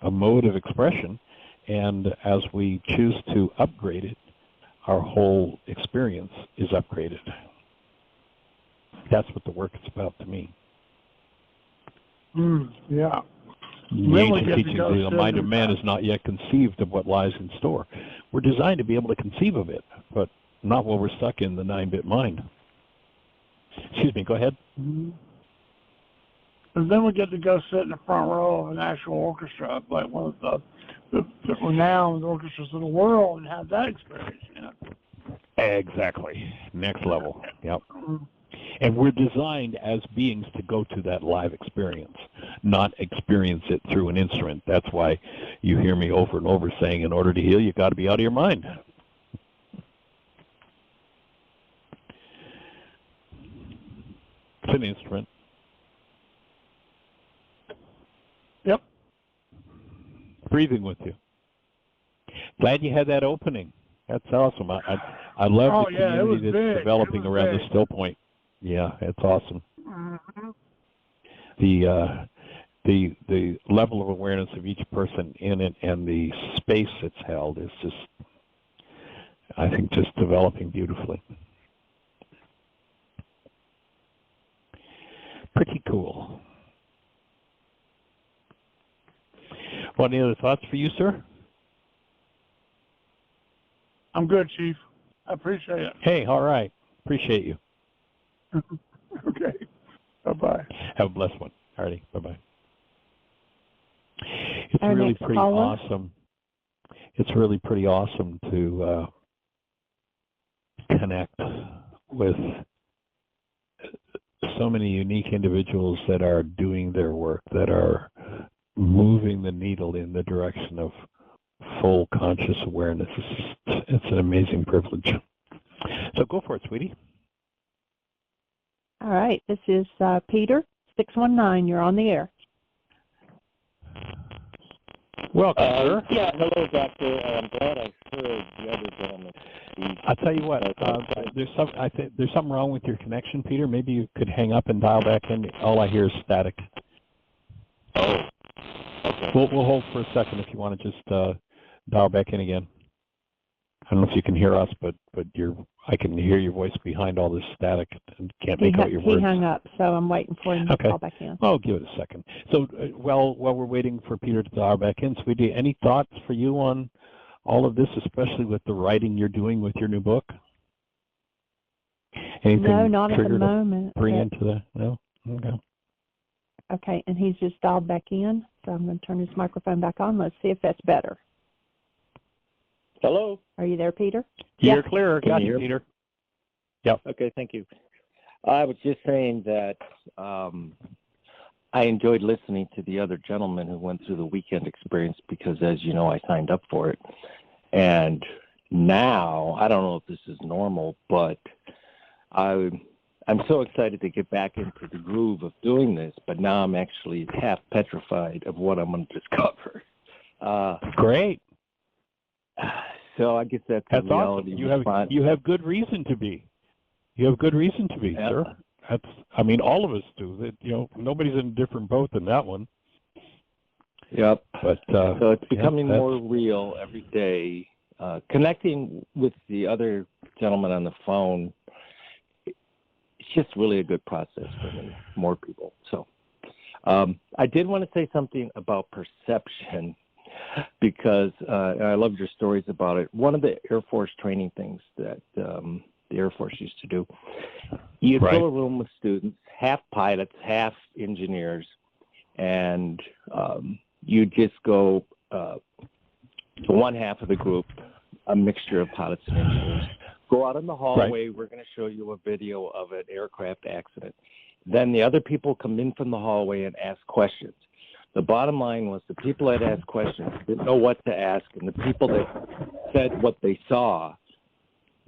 a mode of expression, and as we choose to upgrade it, our whole experience is upgraded. That's what the work is about to me. Yeah. The ancient teachings of the mind of man is not yet conceived of what lies in store. We're designed to be able to conceive of it, but not while we're stuck in the 9-bit mind. Excuse me, go ahead. And then we get to go sit in the front row of an actual orchestra, like one of the renowned orchestras of the world, and have that experience. Exactly. Next level. Yep. And we're designed as beings to go to that live experience, not experience it through an instrument. That's why you hear me over and over saying, in order to heal, you've got to be out of your mind. It's an instrument. Yep. Breathing with you. Glad you had that opening. That's awesome. I love the community that's developing around the still point. Yeah, it's awesome. The level of awareness of each person in it and the space it's held is just, I think, just developing beautifully. Pretty cool. Well, any other thoughts for you, sir? I'm good, Chief. I appreciate it. Hey, all right. Appreciate you. Okay. Bye-bye. Have a blessed one. All righty. Bye-bye. It's really pretty awesome. It's really pretty awesome to connect with so many unique individuals that are doing their work, that are moving the needle in the direction of full conscious awareness. It's an amazing privilege. So go for it, sweetie. All right. This is Peter, 619. You're on the air. Welcome, sir. Yeah, hello, Doctor. I'm glad I heard the other gentleman speak. I'll tell you what. I think there's something wrong with your connection, Peter. Maybe you could hang up and dial back in. All I hear is static. Oh. Okay. We'll hold for a second if you want to just dial back in again. I don't know if you can hear us, but I can hear your voice behind all this static and can't make out your words. He hung up, so I'm waiting for him to call back in. I'll give it a second. So while we're waiting for Peter to dial back in, sweetie, any thoughts for you on all of this, especially with the writing you're doing with your new book? Anything no, not at the moment. Bring into the no? Okay. Okay, and he's just dialed back in, so I'm going to turn his microphone back on. Let's see if that's better. Hello? Are you there, Peter? You're clear. Got you, Peter. Yep. Okay, thank you. I was just saying that I enjoyed listening to the other gentleman who went through the weekend experience because, as you know, I signed up for it. And now, I don't know if this is normal, but I'm so excited to get back into the groove of doing this, but now I'm actually half petrified of what I'm going to discover. Great. So I guess that's the reality awesome. You have good reason to be. You have good reason to be, sir. All of us do. Nobody's in a different boat than that one. Yep. But so it's becoming more real every day. Connecting with the other gentleman on the phone, it's just really a good process for me, more people. So I did want to say something about perception, because I loved your stories about it. One of the Air Force training things that the Air Force used to do, you'd fill a room with students, half pilots, half engineers, and you just go one half of the group, a mixture of pilots and engineers, go out in the hallway. We're going to show you a video of an aircraft accident. Then the other people come in from the hallway and ask questions. The bottom line was the people that asked questions didn't know what to ask, and the people that said what they saw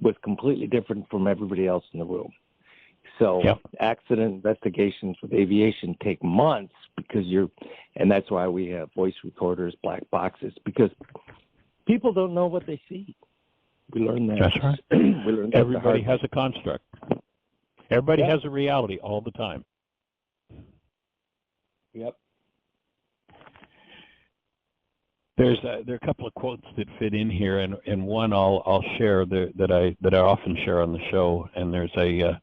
was completely different from everybody else in the room. So Yep. accident investigations with aviation take months because and that's why we have voice recorders, black boxes, because people don't know what they see. We learn that. That's right. We learn that Everybody has a construct. Everybody has a reality all the time. Yep. There are a couple of quotes that fit in here, and one I'll share that I often share on the show. And there's a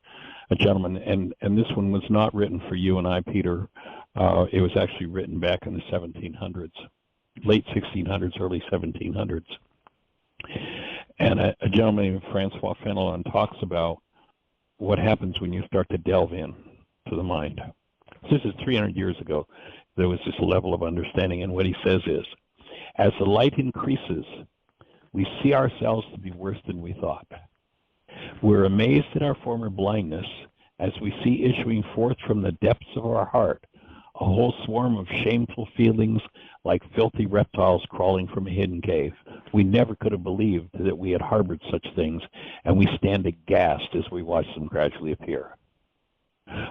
gentleman, and this one was not written for you and I, Peter. It was actually written back in the 1700s, late 1600s, early 1700s. And a gentleman named Francois Fenelon talks about what happens when you start to delve in to the mind. This is 300 years ago. There was this level of understanding, and what he says is, as the light increases, we see ourselves to be worse than we thought. We're amazed at our former blindness as we see issuing forth from the depths of our heart a whole swarm of shameful feelings like filthy reptiles crawling from a hidden cave. We never could have believed that we had harbored such things, and we stand aghast as we watch them gradually appear.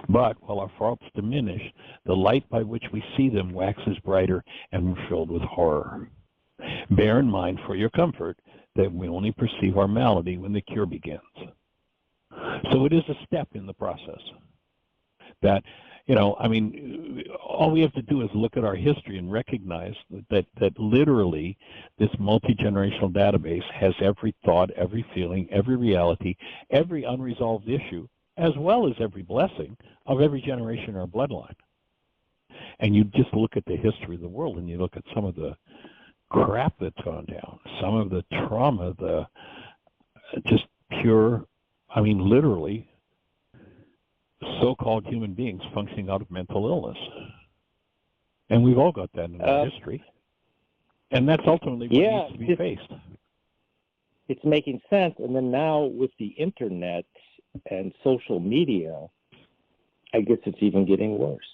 But while our faults diminish, the light by which we see them waxes brighter, and we're filled with horror. Bear in mind for your comfort that we only perceive our malady when the cure begins. So it is a step in the process. That, all we have to do is look at our history and recognize that literally this multi-generational database has every thought, every feeling, every reality, every unresolved issue, as well as every blessing of every generation in our bloodline. And you just look at the history of the world, and you look at some of the crap that's gone down, some of the trauma, the just pure, literally, so-called human beings functioning out of mental illness. And we've all got that in our history. And that's ultimately what needs to be faced. It's making sense. And then now with the internet and social media, I guess it's even getting worse.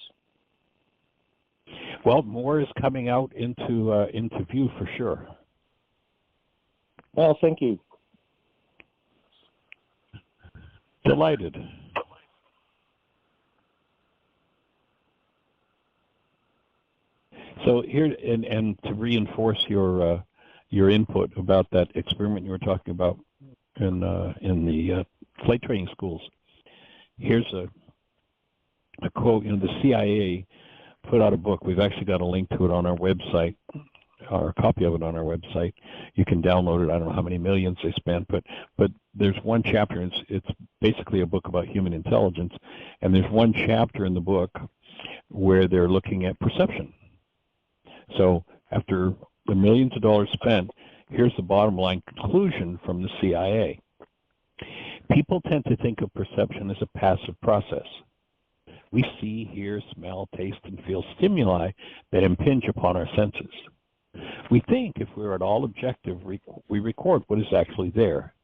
Well, more is coming out into view for sure. Well, thank you. Delighted. So here, and to reinforce your input about that experiment you were talking about in the flight training schools, here's a quote. The CIA put out a book. We've actually got a link to it on our website, or a copy of it on our website. You can download it. I don't know how many millions they spent, but there's one chapter. It's basically a book about human intelligence, and there's one chapter in the book where they're looking at perception. So after the millions of dollars spent, here's the bottom line conclusion from the CIA. People tend to think of perception as a passive process. We see, hear, smell, taste, and feel stimuli that impinge upon our senses. We think if we're at all objective, we record what is actually there.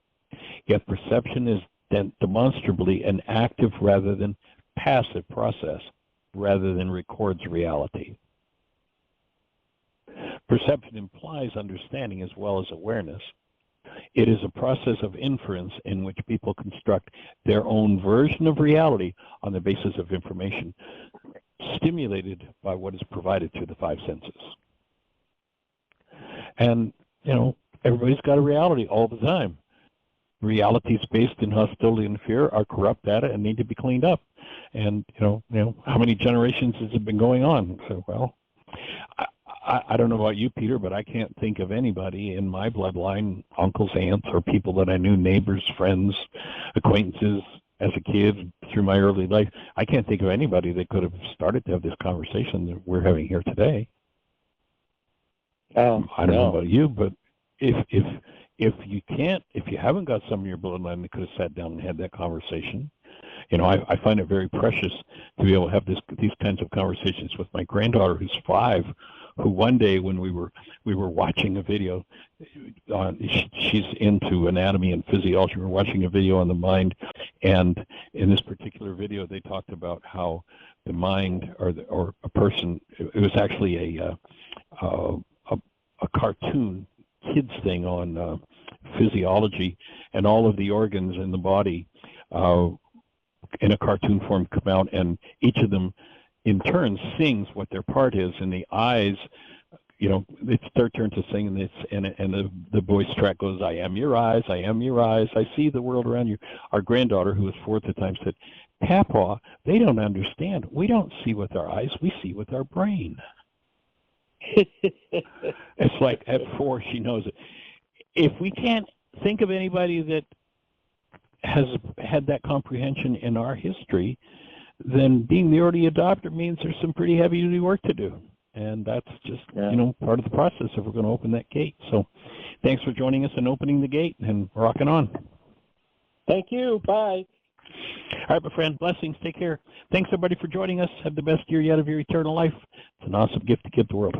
Yet perception is demonstrably an active rather than passive process, rather than records reality. Perception implies understanding as well as awareness. It is a process of inference in which people construct their own version of reality on the basis of information stimulated by what is provided through the five senses. And, everybody's got a reality all the time. Realities based in hostility and fear are corrupt data and need to be cleaned up. And, how many generations has it been going on? So, well, I don't know about you, Peter, but I can't think of anybody in my bloodline, uncles, aunts, or people that I knew, neighbors, friends, acquaintances as a kid through my early life. I can't think of anybody that could have started to have this conversation that we're having here today. I don't know about you, but if you haven't got some of your bloodline that could have sat down and had that conversation, I find it very precious to be able to have these kinds of conversations with my granddaughter, who's 5, who one day when we were watching a video, she's into anatomy and physiology. We were watching a video on the mind, and in this particular video, they talked about how the mind or a person. It was actually a cartoon kids thing on physiology and all of the organs in the body. in a cartoon form come out, and each of them in turn sings what their part is, and the eyes, it's their turn to sing, and the voice track goes, I am your eyes, I am your eyes, I see the world around you. Our granddaughter, who was 4 at the time, said, Papa, they don't understand. We don't see with our eyes, we see with our brain. It's like at 4, she knows it. If we can't think of anybody that has had that comprehension in our history, then being the early adopter means there's some pretty heavy-duty work to do. And that's just, part of the process if we're going to open that gate. So thanks for joining us and opening the gate and rocking on. Thank you. Bye. All right, my friend. Blessings. Take care. Thanks, everybody, for joining us. Have the best year yet of your eternal life. It's an awesome gift to give the world.